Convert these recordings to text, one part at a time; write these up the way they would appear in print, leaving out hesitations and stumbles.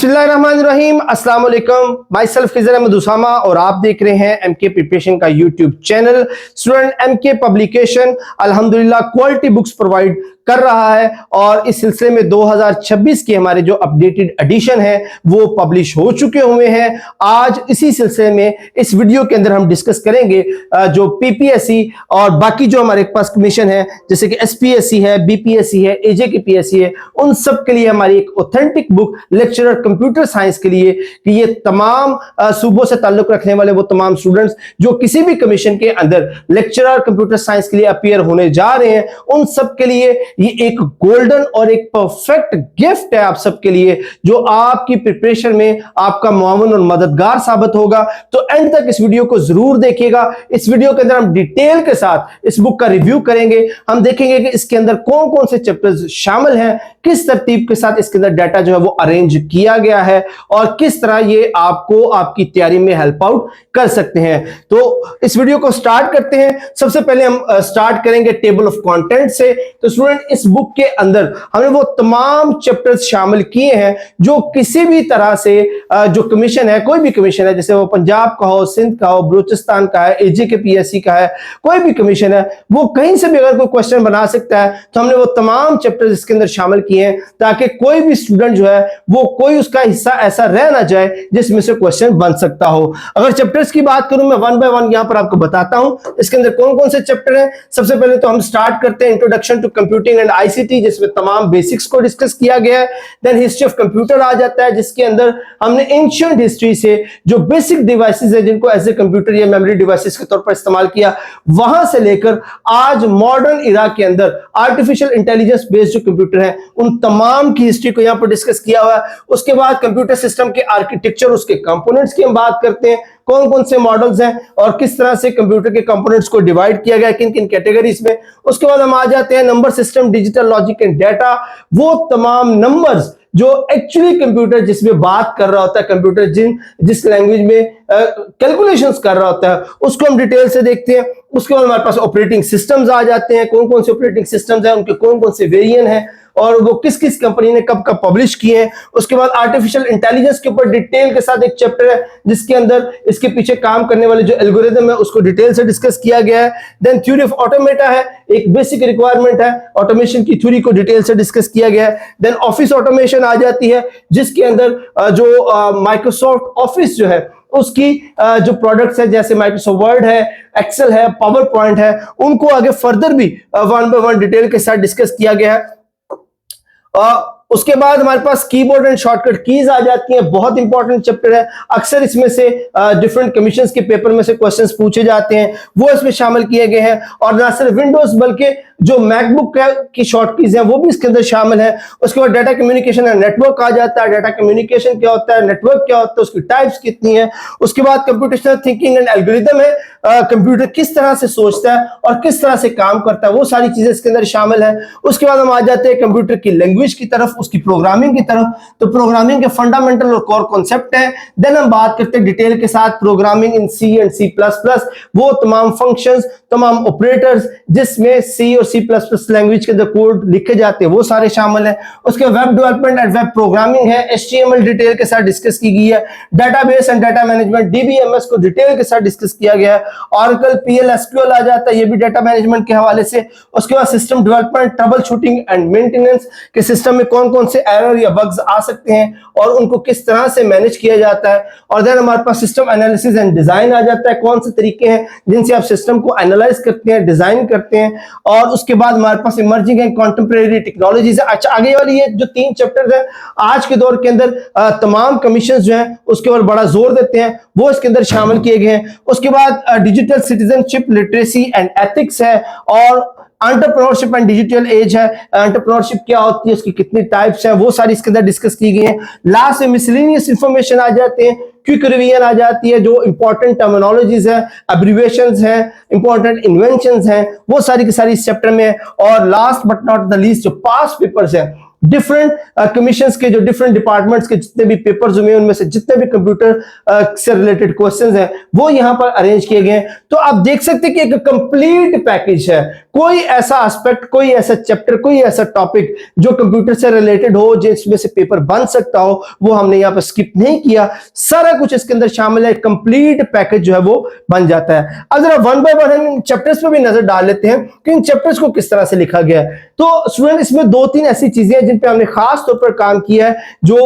बिस्मिल्लाहिर्रहमानिर्रहीम, अस्सलाम वालेकुम। माई सेल्फ खिज़र अहमद उसामा और आप देख रहे हैं एमके प्रिपरेशन का YouTube channel. Student MK publication अल्हम्दुलिल्लाह क्वालिटी बुक्स प्रोवाइड कर रहा है और इस सिलसिले में 2026 के हमारे जो अपडेटेड एडिशन है वो पब्लिश हो चुके हुए हैं। आज इसी सिलसिले में इस वीडियो के अंदर हम डिस्कस करेंगे जो पीपीएससी और बाकी जो हमारे पास कमीशन है जैसे कि एसपीएससी है, बीपीएससी है, एजेकेपीएससी है, उन सब के लिए हमारी एक authentic book lecturer computer science के लिए कि ये तमाम सूबों से ताल्लुक रखने वाले वो तमाम स्टूडेंट्स जो किसी भी कमीशन के अंदर लेक्चरर कंप्यूटर साइंस के लिए अपीयर होने जा रहे हैं उन सब के लिए ये एक गोल्डन और एक परफेक्ट गिफ्ट है आप सबके लिए जो आपकी प्रिपरेशन में आपका मुआवन और मददगार साबित होगा। तो एंड तक इस वीडियो को जरूर देखिएगा। इस वीडियो के अंदर हम डिटेल के साथ इस बुक का रिव्यू करेंगे। हम देखेंगे कि इसके अंदर कौन कौन से चैप्टर्स शामिल हैं, किस तरतीब के साथ इसके अंदर डाटा जो है वो अरेंज किया गया है और किस तरह ये आपको आपकी तैयारी में हेल्प आउट कर सकते हैं। तो इस वीडियो को स्टार्ट करते हैं। सबसे पहले हम स्टार्ट करेंगे टेबल ऑफ कंटेंट से। तो स्टूडेंट इस बुक के अंदर हमने वो तमाम चैप्टर्स शामिल किए हैं जो किसी भी तरह से जो कमीशन है, कोई भी कमीशन है, जैसे वो पंजाब का हो, सिंध का हो, बलूचिस्तान का है, एजेकेपीएससी का है, कोई भी कमीशन है, वो कहीं से भी अगर कोई क्वेश्चन बना सकता है तो हमने वो तमाम चैप्टर्स इसके अंदर शामिल किए हैं ताकि कोई भी स्टूडेंट जो है वो कोई उसका हिस्सा ऐसा रह ना जाए जिसमें से क्वेश्चन बन सकता हो। अगर चैप्टर्स की बात करूं मैं वन बाय वन यहां पर आपको बताता हूं इसके अंदर कौन कौन से चैप्टर हैं। सबसे पहले तो हम स्टार्ट करते हैं introduction to computing and ICT जिसमें तमाम बेसिक्स को डिस्कस किया गया है। देन हिस्ट्री ऑफ कंप्यूटर आ जाता है जिसके अंदर हमने एंशिएंट हिस्ट्री से जो बेसिक डिवाइसेस है जिनको एज ए कंप्यूटर या मेमोरी डिवाइसेस के तौर पर इस्तेमाल किया वहां से लेकर आज मॉडर्न इरा के अंदर आर्टिफिशियल इंटेलिजेंस बेस्ड जो कंप्यूटर है उन तमाम की हिस्ट्री को यहां पर डिस्कस किया हुआ है। उसके बाद कंप्यूटर सिस्टम के आर्किटेक्चर, उसके कंपोनेंट्स की हम बात करते हैं, कौन कौन से मॉडल्स हैं और किस तरह से कंप्यूटर के कंपोनेंट्स को डिवाइड किया गया किन किन कैटेगरीज में। उसके बाद हम आ जाते हैं number system, digital logic and data, वो तमाम नंबर्स जो एक्चुअली कंप्यूटर जिसमें बात कर रहा होता है, कंप्यूटर जिस लैंग्वेज में कैलकुलेशंस कर रहा होता है उसको हम डिटेल से देखते हैं। उसके बाद हमारे पास ऑपरेटिंग सिस्टम्स आ जाते हैं, कौन कौन से ऑपरेटिंग सिस्टम्स हैं, उनके कौन कौन से वेरिएंट हैं और वो किस किस कंपनी ने कब कब पब्लिश किए हैं। उसके बाद आर्टिफिशियल इंटेलिजेंस के ऊपर डिटेल के साथ एक चैप्टर है जिसके अंदर इसके पीछे काम करने वाले जो एल्गोरिथम है उसको डिटेल से डिस्कस किया गया है। देन थ्योरी ऑफ ऑटोमेटा है, एक बेसिक रिक्वायरमेंट है, ऑटोमेशन की थ्योरी को डिटेल से डिस्कस किया गया है। देन ऑफिस ऑटोमेशन आ जाती है जिसके अंदर जो माइक्रोसॉफ्ट ऑफिस जो है उसकी जो प्रोडक्ट्स है जैसे माइक्रोसॉफ्ट वर्ड है, एक्सेल है, पावर पॉइंट है, उनको आगे फर्दर भी वन बाय वन डिटेल के साथ डिस्कस किया गया है। उसके बाद हमारे पास कीबोर्ड एंड शॉर्टकट कीज आ जाती हैं, बहुत इंपॉर्टेंट चैप्टर है। अक्सर इसमें से डिफरेंट कमीशंस के पेपर में से क्वेश्चंस पूछे जाते हैं, वो इसमें शामिल किए गए हैं। और ना सिर्फ विंडोज बल्कि जो मैकबुक की शॉर्ट कीज हैं वो भी इसके अंदर शामिल है। उसके बाद डाटा कम्युनिकेशन एंड नेटवर्क आ जाता है, डाटा कम्युनिकेशन क्या होता है, नेटवर्क क्या होता है, उसकी टाइप्स कितनी है। उसके बाद कंप्यूटेशनल थिंकिंग एंड एल्गोरिथम है, कंप्यूटर किस तरह से सोचता है और किस तरह से काम करता है, वो सारी चीजें इसके अंदर शामिल है। उसके बाद हम आ जाते हैं कंप्यूटर की लैंग्वेज की तरफ, उसकी प्रोग्रामिंग की तरफ। तो प्रोग्रामिंग के फंडामेंटल और कोर कॉन्सेप्ट है। देन हम बात करते हैं डिटेल के साथ programming in C and C plus plus, वो तमाम फंक्शंस, तमाम ऑपरेटर्स जिसमें सी और सी प्लस प्लस लैंग्वेज के अंदर कोड लिखे जाते हैं वो सारे शामिल हैं। उसके web development and web programming है, एचटीएमएल डिटेल के साथ डिस्कस की गई है। Database and data management, DBMS को डिटेल के साथ डिस्कस किया गया है। ऑरेकल, पीएल, एसक्यूएल आ जाता है, ये भी डाटा मैनेजमेंट के हवाले से। उसके बाद system development, trouble shooting and maintenance के सिस्टम में कौन कौन से एरर या बग्स आ सकते हैं और उनको किस तरह से मैनेज किया जाता है। और देन हमारे पास सिस्टम एनालिसिस एंड डिजाइन आ जाता है, कौन से तरीके हैं जिनसे आप सिस्टम को एनालाइज करते हैं, डिजाइन करते हैं। और उसके बाद हमारे पास इमर्जिंग एंड कंटेम्परेरी टेक्नोलॉजीज। अच्छा, आगे वाली ये जो 3 चैप्टर्स हैं आज के दौर के अंदर तमाम कमीशंस जो हैं उसके ऊपर बड़ा जोर देते हैं, वो इसके अंदर शामिल किए गए हैं। उसके बाद digital citizenship, literacy and ethics है और एंटरप्रेन्योरशिप एंड डिजिटल एज है। एंटरप्रेन्योरशिप क्या होती है, उसकी कितनी टाइप्स हैं, वो सारी इसके अंदर डिस्कस की गई है। लास्ट में मिसलेनियस इंफॉर्मेशन आ जाते हैं, क्विक रिवीजन आ जाती है, जो इंपॉर्टेंट टर्मिनोलॉजीज है, एब्रिविएशंस हैं, इंपॉर्टेंट इन्वेंशंस हैं, वो सारी की सारी इस चैप्टर में है। और last but not the least जो पास्ट पेपर्स है डिफरेंट कमीशंस के, जो डिफरेंट डिपार्टमेंट्स के जितने भी पेपर्स हुए उनमें से जितने भी कंप्यूटर से रिलेटेड क्वेश्चंस हैं वो यहां पर अरेंज किए गए हैं। तो आप देख सकते हैं कि एक कंप्लीट पैकेज है, कोई ऐसा एस्पेक्ट, कोई ऐसा चैप्टर, कोई ऐसा टॉपिक जो कंप्यूटर से रिलेटेड हो, जिसमें से पेपर बन सकता हो, वो हमने यहां पर स्किप नहीं किया, सारा कुछ इसके अंदर शामिल है, कंप्लीट पैकेज जो है वो बन जाता है। अब जरा वन बाय वन हम चैप्टर्स पे भी नजर डाल लेते हैं कि इन चैप्टर्स को किस तरह से लिखा गया है। तो स्टूडेंट, इसमें दो तीन ऐसी चीजें हैं जिन पे हमने खास तौर पर काम किया है, जो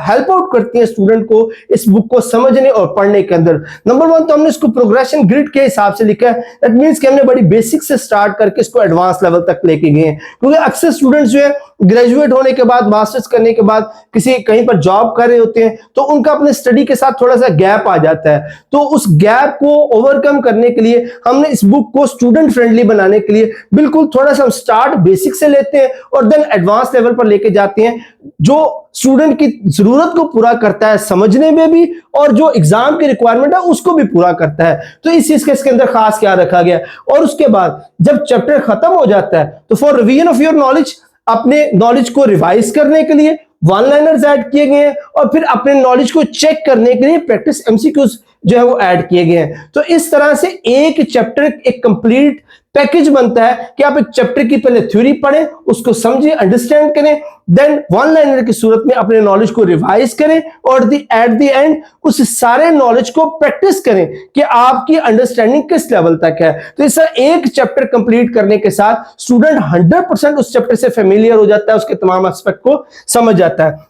हेल्प आउट करती हैं स्टूडेंट को इस बुक को समझने और पढ़ने के अंदर। नंबर वन, तो हमने इसको प्रोग्रेशन ग्रिड के हिसाब से लिखा है। दैट मींस कि हमने बड़ी बेसिक से स्टार्ट करके इसको एडवांस लेवल तक लेके गए हैं, क्योंकि अक्सर स्टूडेंट्स जो है ग्रेजुएट होने के बाद, मास्टर्स करने के बाद किसी कहीं पर जॉब कर रहे होते हैं, तो उनका अपने स्टडी के साथ थोड़ा सा गैप आ जाता है। तो उस गैप को ओवरकम करने के लिए हमने इस बुक को स्टूडेंट फ्रेंडली बनाने के लिए बिल्कुल थोड़ा सा स्टार्ट बेसिक से लेते हैं और देन एडवांस लेवल पर लेके जाते हैं, जो स्टूडेंट की जरूरत को पूरा करता है समझने में भी, और जो एग्जाम की रिक्वायरमेंट है उसको भी पूरा करता है। तो इस चीज का इसके अंदर खास ख्याल रखा गया। और उसके बाद जब चैप्टर खत्म हो जाता है तो for revision of your knowledge, अपने नॉलेज को रिवाइज करने के लिए वन लाइनर्स ऐड किए गए हैं, और फिर अपने नॉलेज को चेक करने के लिए प्रैक्टिस एमसीक्यूज जो है वो ऐड किए गए हैं। तो इस तरह से एक चैप्टर एक कंप्लीट पैकेज बनता है कि आप एक चैप्टर की पहले थ्योरी पढ़ें, उसको समझें, अंडरस्टैंड करें, देन वन लाइनर की सूरत में अपने नॉलेज को रिवाइज करें, और एट द एंड उस सारे नॉलेज को प्रैक्टिस करें कि आपकी अंडरस्टैंडिंग किस लेवल तक है। तो इस एक चैप्टर कंप्लीट करने के साथ स्टूडेंट 100% उस चैप्टर से फेमिलियर हो जाता है, उसके तमाम एस्पेक्ट को समझ जाता है।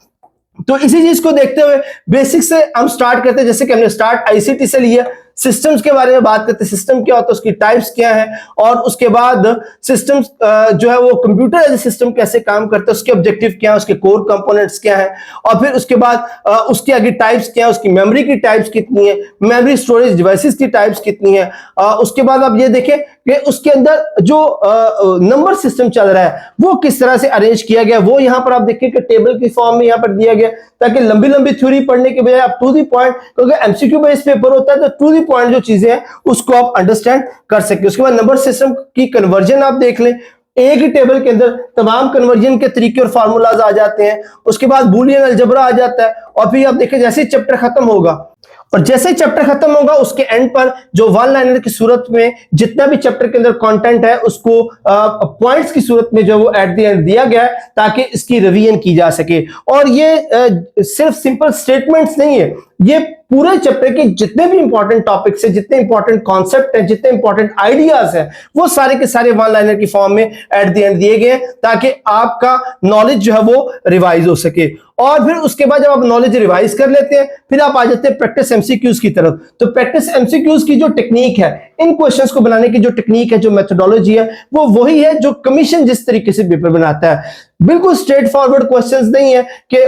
तो इसी चीज को देखते हुए बेसिक से हम स्टार्ट करते हैं, जैसे कि हमने स्टार्ट आईसीटी से लिया, सिस्टम्स के बारे में बात करते हैं, सिस्टम क्या होता है, उसकी टाइप्स क्या है, और उसके बाद सिस्टम्स जो है वो कंप्यूटर एज ए सिस्टम कैसे काम करता है, उसके ऑब्जेक्टिव क्या है, उसके कोर कंपोनेंट्स क्या है, और फिर उसके बाद उसके आगे टाइप्स क्या है, उसकी मेमोरी की टाइप्स कितनी है, मेमोरी स्टोरेज डिवाइसेस की टाइप्स कितनी है। उसके बाद आप ये देखें कि उसके अंदर जो नंबर सिस्टम चल रहा है वो किस तरह से अरेंज किया गया, वो यहां पर आप देखें कि टेबल की फॉर्म में यहां पर दिया गया, ताकि लंबी लंबी थ्योरी पढ़ने के बजाय आप टू दी पॉइंट, क्योंकि एमसीक्यू बेस्ड पेपर होता है, तो टू दी पॉइंट जो चीजें हैं उसको आप अंडरस्टैंड कर सकते हैं। उसके बाद नंबर सिस्टम की कन्वर्जन आप देख लें, एक ही टेबल के अंदर तमाम कन्वर्जन के तरीके और फार्मूलाज आ जाते हैं। उसके बाद बूलियन अलजेब्रा आ जाता है, और फिर आप देखें जैसे ही चैप्टर खत्म होगा, और जैसे ही चैप्टर खत्म होगा उसके एंड पर जो वन लाइनर की सूरत में जितना भी चैप्टर के अंदर कंटेंट है उसको पॉइंट्स की सूरत में जो वो एट द एंड दिया गया है, ताकि इसकी रिवीजन की जा सके। और ये सिर्फ सिंपल स्टेटमेंट्स नहीं है, ये पूरे चैप्टर के जितने भी इंपॉर्टेंट टॉपिक्स हैं, जितने इंपॉर्टेंट कॉन्सेप्ट हैं, जितने इंपॉर्टेंट आइडियाज हैं, वो सारे के सारे वन लाइनर की फॉर्म में एट द एंड दिए गए, ताकि आपका नॉलेज जो है वो रिवाइज हो सके। और फिर उसके बाद जब आप नॉलेज रिवाइज कर लेते हैं, फिर आप आ जाते हैं प्रैक्टिस एमसीक्यूज की तरफ। तो प्रैक्टिस एमसीक्यूज की जो टेक्निक है, इन क्वेश्चंस को बनाने की जो टेक्निक है, जो मेथोडोलॉजी है, वो वही है जो कमीशन जिस तरीके से पेपर बनाता है। बिल्कुल स्ट्रेट फॉरवर्ड क्वेश्चंस नहीं है कि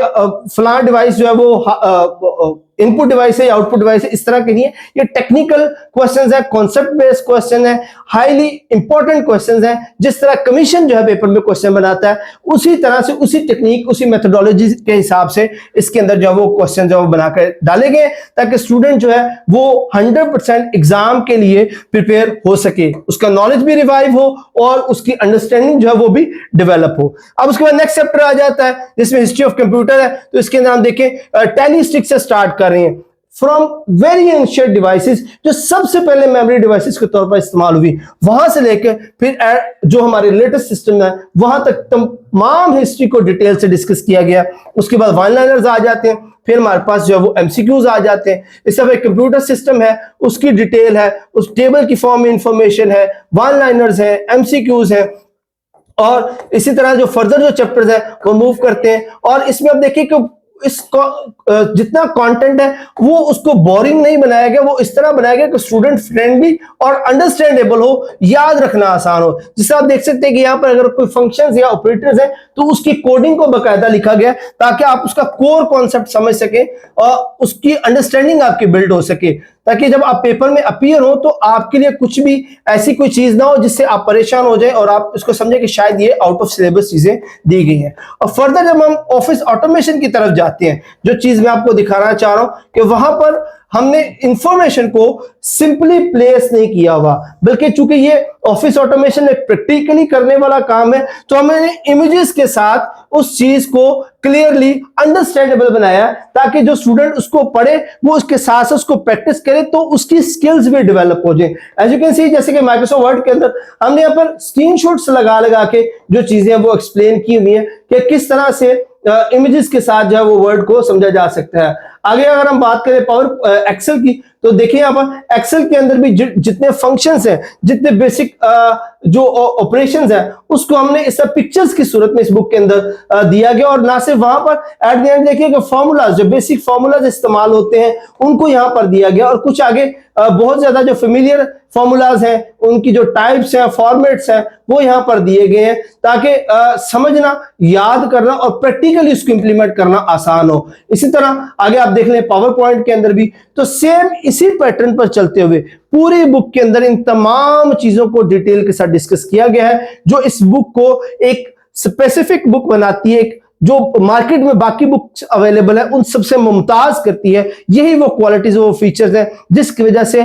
फलां डिवाइस जो है वो इनपुट डिवाइस है या आउटपुट डिवाइस है, इस तरह के नहीं है। ये टेक्निकल क्वेश्चंस है, कॉन्सेप्ट बेस्ड क्वेश्चन है, हाईली इंपॉर्टेंट क्वेश्चंस हैं। जिस तरह कमीशन जो है पेपर में क्वेश्चन बनाता है, उसी तरह से, उसी टेक्निक, उसी मेथोडोलॉजी के हिसाब से इसके अंदर जो है वो क्वेश्चन जो बनाकर डाले गए, ताकि स्टूडेंट जो है वो 100% एग्जाम के लिए प्रिपेयर हो सके, उसका नॉलेज भी रिवाइव हो और उसकी अंडरस्टैंडिंग जो है वो भी डेवलप हो। अब उसके बाद नेक्स्ट चैप्टर आ जाता है जिसमें हिस्ट्री ऑफ कंप्यूटर है। तो इसके अंदर हम देखें टैली स्टिक से स्टार्ट कर रहे हैं, फ्रॉम वेरी एंशिएंट डिवाइसेस, जो सबसे पहले मेमोरी डिवाइसेस के तौर पर इस्तेमाल हुई, वहां से लेकर फिर जो हमारे लेटेस्ट सिस्टम है वहां तक तमाम हिस्ट्री को डिटेल से डिस्कस किया गया। उसके बाद वन लाइनर्स आ जाते हैं, फिर हमारे पास जो है वो एमसीक्यूज आ जाते हैं। इस सब एक कंप्यूटर सिस्टम है, उसकी डिटेल है, उस टेबल की फॉर्म में इंफॉर्मेशन है, वन लाइनर्स है, एमसीक्यूज है, और इसी तरह जो फर्दर जो चैप्टर्स है वो मूव करते हैं। और इसमें आप देखिए कि इसको जितना कंटेंट है वो उसको बोरिंग नहीं बनाया गया, वो इस तरह बनाया गया कि स्टूडेंट फ्रेंडली और अंडरस्टैंडेबल हो, याद रखना आसान हो। जिससे आप देख सकते हैं कि यहाँ पर अगर कोई फंक्शंस या ऑपरेटर्स हैं तो उसकी कोडिंग को बकायदा लिखा गया, ताकि आप उसका कोर कॉन्सेप्ट समझ सके और उसकी अंडरस्टैंडिंग आपकी बिल्ड हो सके, ताकि जब आप पेपर में अपीयर हो तो आपके लिए कुछ भी ऐसी कोई चीज ना हो जिससे आप परेशान हो जाए और आप इसको समझे कि शायद ये आउट ऑफ सिलेबस चीजें दी गई हैं। और फर्दर जब हम ऑफिस ऑटोमेशन की तरफ जाते हैं, जो चीज मैं आपको दिखाना चाह रहा हूं कि वहां पर हमने इंफॉर्मेशन को सिंपली प्लेस नहीं किया हुआ, बल्कि चूंकि ये ऑफिस ऑटोमेशन एक प्रैक्टिकली करने वाला काम है, तो हमने इमेजेस के साथ उस चीज को क्लियरली अंडरस्टैंडेबल बनाया ताकि जो स्टूडेंट उसको पढ़े वो उसके साथ साथ उसको प्रैक्टिस करे तो उसकी स्किल्स भी डेवलप हो जाए। एज यू कैन सी, जैसे कि माइक्रोसॉफ्ट वर्ड के अंदर हमने यहाँ पर स्क्रीनशॉट्स लगा लगा के जो चीजें वो एक्सप्लेन की हुई है कि किस तरह से इमेजेस के साथ जो है वो वर्ड को समझा जा सकता है। आगे अगर हम बात करें पावर एक्सेल की, तो देखिए यहाँ पर एक्सेल के अंदर भी जितने फंक्शंस हैं, जितने बेसिक जो ऑपरेशंस हैं, उसको हमने इस पिक्चर्स की सूरत में इस बुक के अंदर दिया गया। और ना सिर्फ वहां पर एट द एंड देखिए कि फॉर्मूलाज, जो बेसिक फॉर्मूलाज इस्तेमाल होते हैं उनको यहाँ पर दिया गया, और कुछ आगे बहुत ज्यादा जो फेमिलियर फॉर्मूलाज हैं उनकी जो टाइप्स हैं, फॉर्मेट्स हैं, वो यहाँ पर दिए गए हैं ताकि समझना, याद करना और प्रैक्टिकली उसको इंप्लीमेंट करना आसान हो। इसी तरह आगे आप देख लें पावर पॉइंट के अंदर भी तो सेम इसी पैटर्न पर चलते हुए पूरी बुक के अंदर इन तमाम चीजों को डिटेल के साथ डिस्कस किया गया है, जो इस बुक को एक स्पेसिफिक बुक बनाती है, जो मार्केट में बाकी बुक्स अवेलेबल है उन सबसे मुमताज करती है। यही वो क्वालिटीज, वो फीचर्स हैं जिसकी वजह से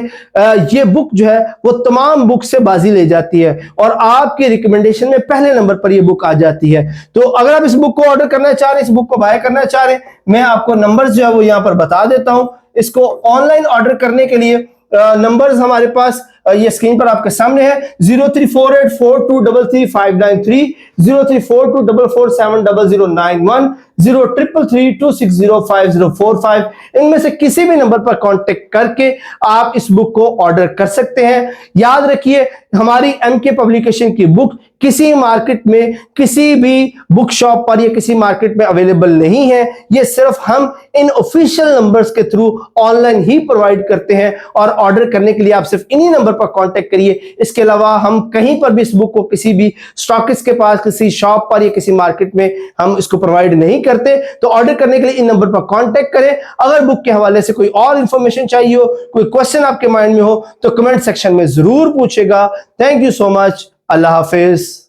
ये बुक जो है वो तमाम बुक से बाजी ले जाती है और आपके रिकमेंडेशन में पहले नंबर पर ये बुक आ जाती है। तो अगर आप इस बुक को ऑर्डर करना चाह रहे हैं, इस बुक को बाय करना चाह रहे हैं, मैं आपको नंबर्स जो है वो यहाँ पर बता देता हूं। इसको ऑनलाइन ऑर्डर करने के लिए नंबर्स हमारे पास ये स्क्रीन पर आपके सामने है 034842335593, 0342447091, 0333260545। इनमें से किसी भी नंबर पर कांटेक्ट करके आप इस बुक को ऑर्डर कर सकते हैं। याद रखिए, हमारी एमके पब्लिकेशन की बुक किसी मार्केट में, किसी भी बुक शॉप पर या किसी मार्केट में अवेलेबल नहीं है। ये सिर्फ हम इन ऑफिशियल नंबर्स के थ्रू ऑनलाइन ही प्रोवाइड करते हैं, और ऑर्डर करने के लिए आप सिर्फ इन्हीं नंबर पर कांटेक्ट करिए। इसके अलावा हम कहीं पर भी इस बुक को किसी भी स्टॉकिस्ट के पास, किसी शॉप पर या किसी मार्केट में हम इसको प्रोवाइड नहीं करते। तो ऑर्डर करने के लिए इन नंबर पर कांटेक्ट करें। अगर बुक के हवाले से कोई और इंफॉर्मेशन चाहिए हो, कोई क्वेश्चन आपके माइंड में हो, तो कमेंट सेक्शन में जरूर पूछेगा। Thank you so much. Allah Hafiz.